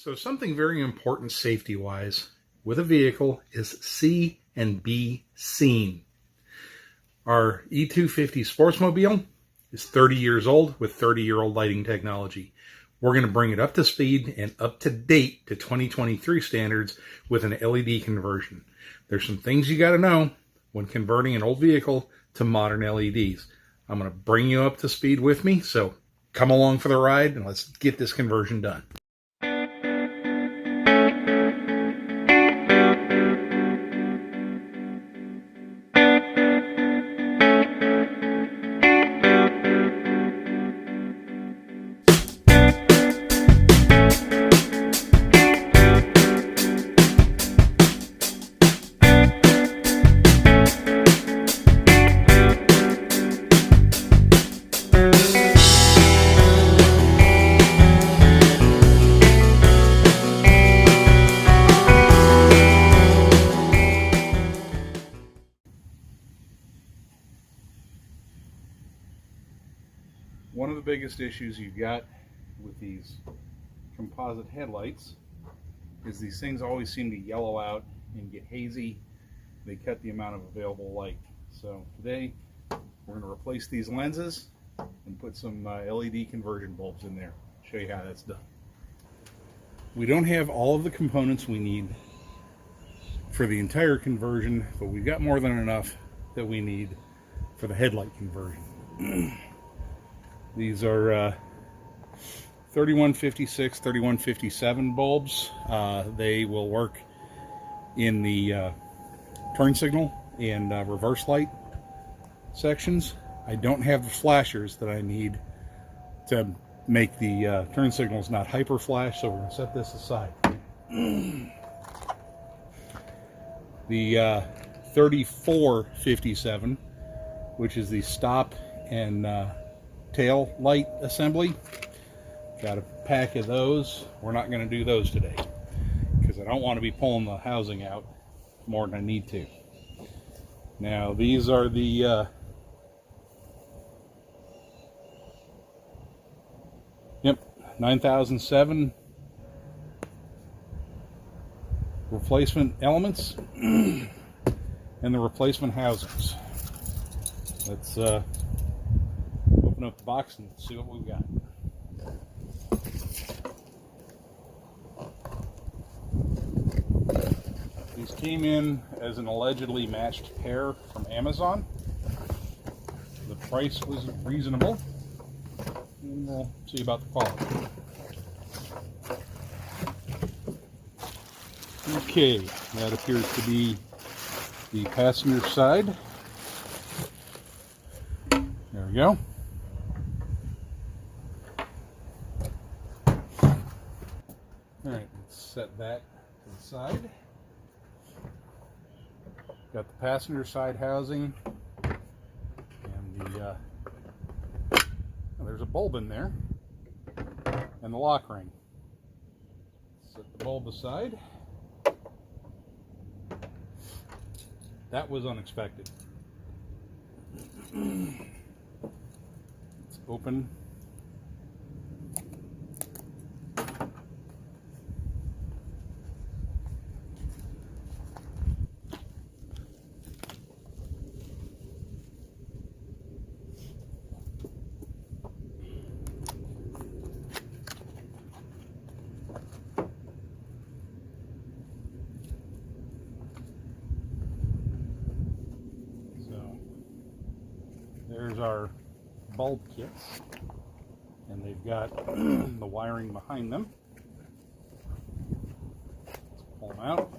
So something very important safety-wise with a vehicle is see and be seen. Our E250 Sportsmobile is 30 years old with 30-year-old lighting technology. We're going to bring it up to speed and up to date to 2023 standards with an LED conversion. There's some things you got to know when converting an old vehicle to modern LEDs. I'm going to bring you up to speed with me, so come along for the ride and let's get this conversion done. One of the biggest issues you've got with these composite headlights is these things always seem to yellow out and get hazy. They cut the amount of available light. So today we're going to replace these lenses and put some LED conversion bulbs in there. Show you how that's done. We don't have all of the components we need for the entire conversion, but we've got more than enough that we need for the headlight conversion. These are 3156, 3157 bulbs. They will work in the turn signal and reverse light sections. I don't have the flashers that I need to make the turn signals not hyper flash, so we're going to set this aside. The 3457, which is the stop and tail light assembly, got a pack of those. We're not going to do those today because I don't want to be pulling the housing out more than I need to. Now these are the 9007 replacement elements and the replacement housings. Let's open up the box and see what we've got. These came in as an allegedly matched pair from Amazon. The price was reasonable, and we'll see about the quality. Okay, that appears to be the passenger side. There we go. Alright, let's set that to the side. Got the passenger side housing and the there's a bulb in there and the lock ring. Set the bulb aside. That was unexpected. Let's open. There's our bulb kits, and they've got the wiring behind them. Let's pull them out.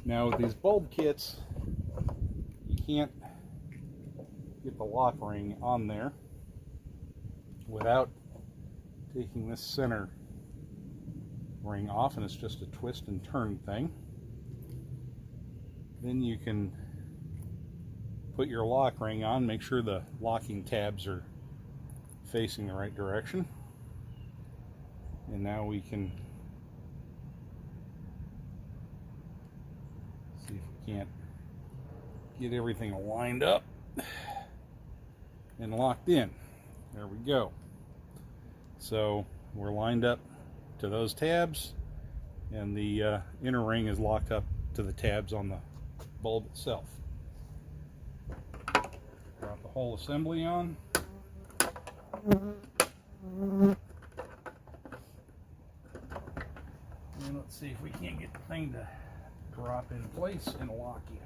Now with these bulb kits, you can't get the lock ring on there without taking this center ring off, and it's just a twist and turn thing. Then you can put your lock ring on, make sure the locking tabs are facing the right direction. And now we can see if we can't get everything lined up and locked in. There we go. So we're lined up to those tabs, and the inner ring is locked up to the tabs on the bulb itself. Drop the whole assembly on. And let's see if we can't get the thing to drop in place and lock in.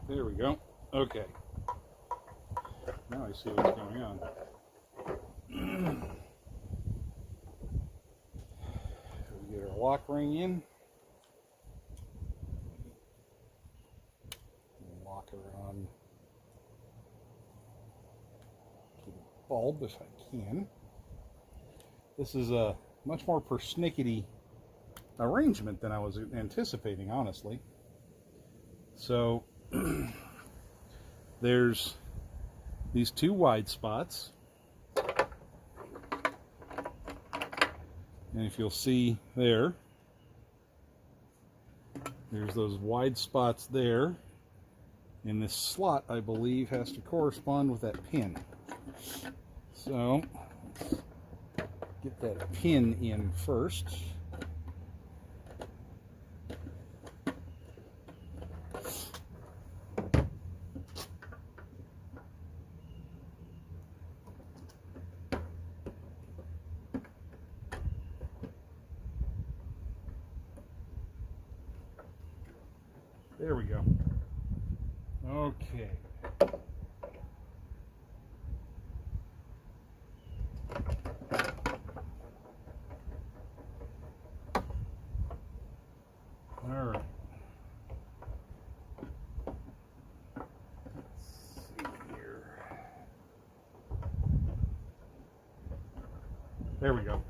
There we go. Okay. Now I see what's going on. We get our lock ring in. Lock her on to the bulb if I can. This is a much more persnickety arrangement than I was anticipating, honestly. So there's these two wide spots, and if you'll see there's those wide spots there, and this slot, I believe, has to correspond with that pin. So let's get that pin in first. There we go. Okay. All right. Let's see here. There we go.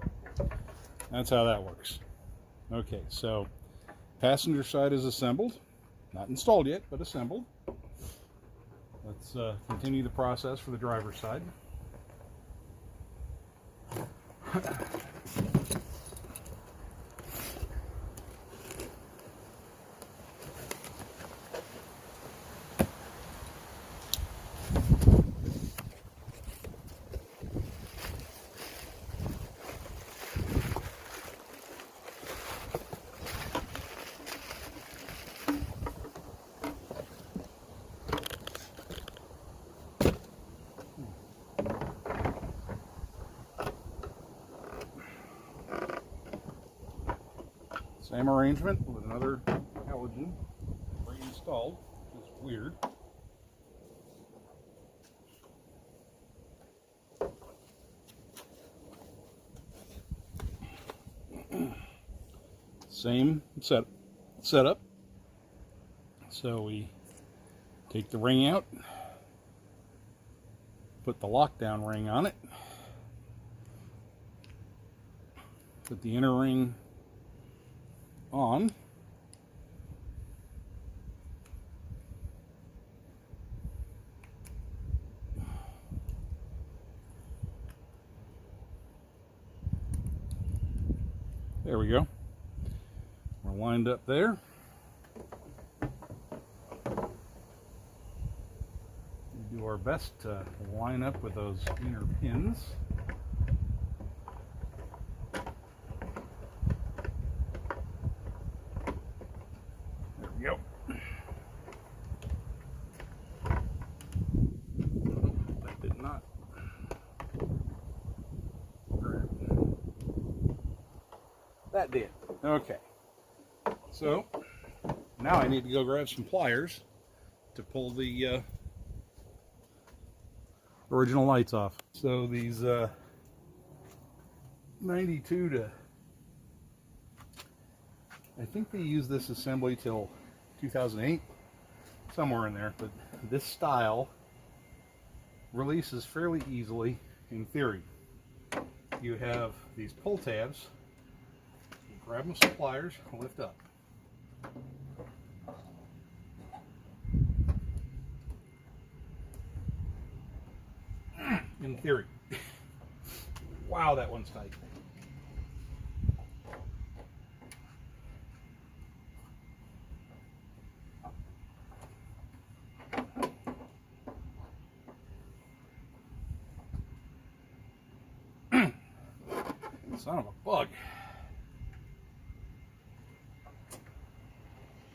That's how that works. Okay, so passenger side is assembled. Not installed yet, but assembled. Let's continue the process for the driver's side. Same arrangement with another halogen reinstalled, which is weird. Same setup. So we take the ring out, put the lockdown ring on it, put the inner ring on, there we go. We're lined up there. We do our best to line up with those inner pins. There we go. That did not grab. That did. Okay. So now I need to go grab some pliers to pull the original lights off. So these 92 to, I think they used this assembly till 2008, somewhere in there, but this style releases fairly easily in theory. You have these pull tabs, you grab them with some pliers, lift up. in theory. Wow, that one's tight. Son of a bug.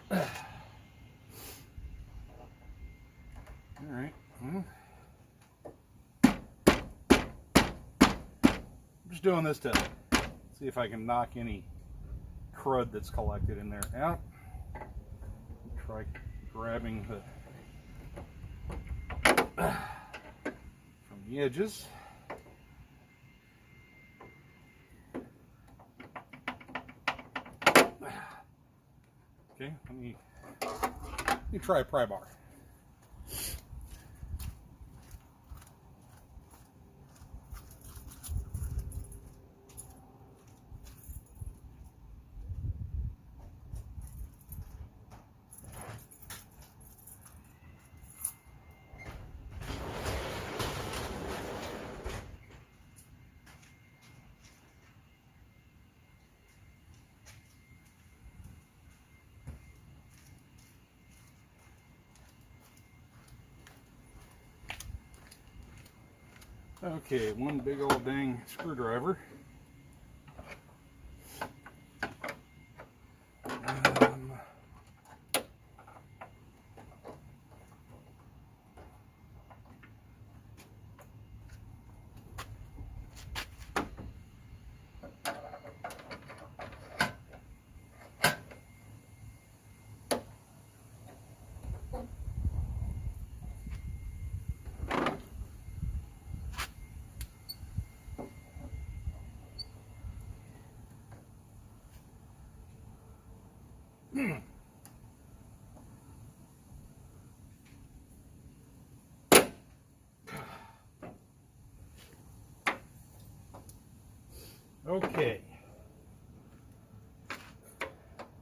All right. Well, I'm just doing this to see if I can knock any crud that's collected in there out. Try grabbing the from the edges. Okay, let me try a pry bar. Okay, one big old dang screwdriver. Okay.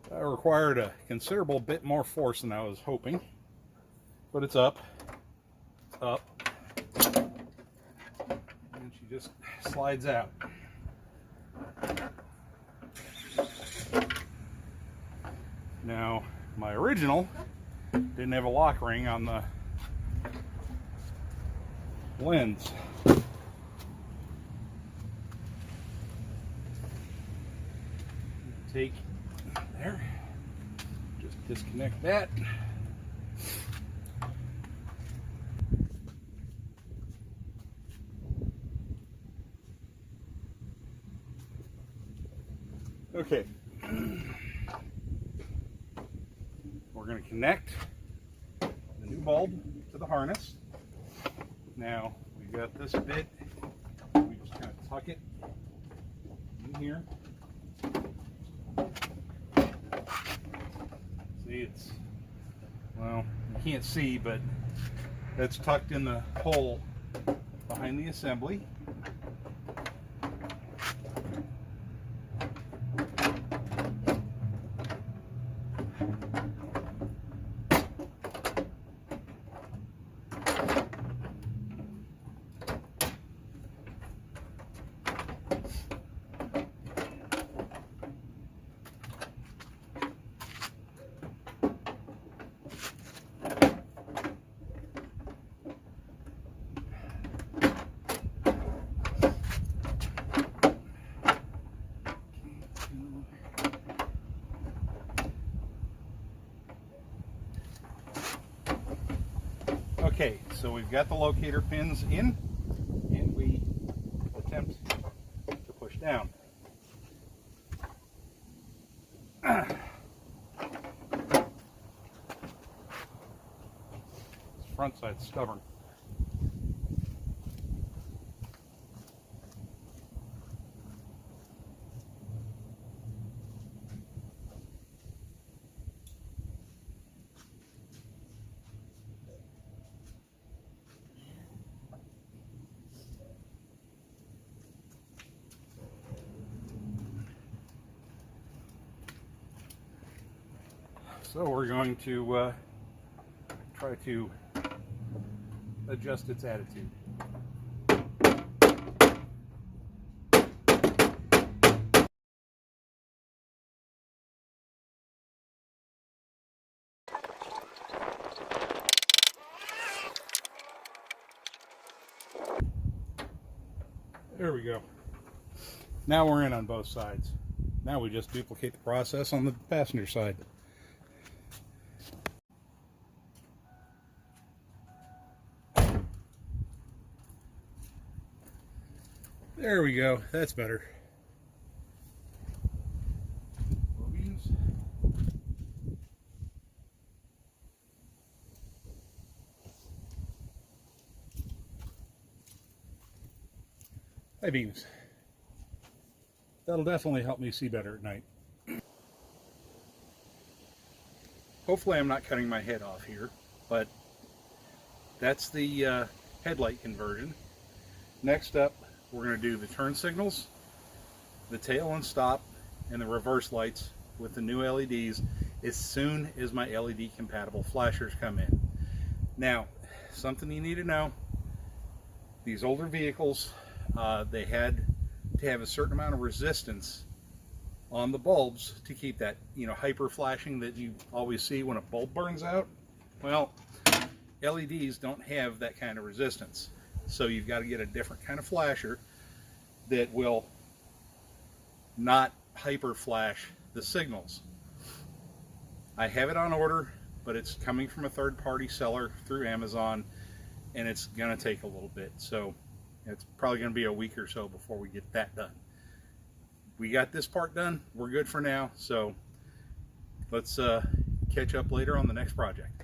That required a considerable bit more force than I was hoping, but it's up. It's up. And she just slides out. Now, my original didn't have a lock ring on the lens. Take there, just disconnect that. Okay, we're going to connect the new bulb to the harness. Now we've got this bit, we just kind of tuck it in here. See, it's, well, you can't see, but that's tucked in the hole behind the assembly. Okay, so we've got the locator pins in, and we attempt to push down. This front side's stubborn. So we're going to try to adjust its attitude. There we go. Now we're in on both sides. Now we just duplicate the process on the passenger side. There we go. That's better. High beams. That'll definitely help me see better at night. Hopefully I'm not cutting my head off here, but that's the headlight conversion. Next up, we're going to do the turn signals, the tail and stop, and the reverse lights with the new LEDs as soon as my LED compatible flashers come in. Now, something you need to know, these older vehicles, they had to have a certain amount of resistance on the bulbs to keep that, hyper flashing that you always see when a bulb burns out. Well, LEDs don't have that kind of resistance. So you've got to get a different kind of flasher that will not hyper flash the signals. I have it on order, but it's coming from a third-party seller through Amazon, and it's going to take a little bit. So it's probably going to be a week or so before we get that done. We got this part done. We're good for now. So let's catch up later on the next project.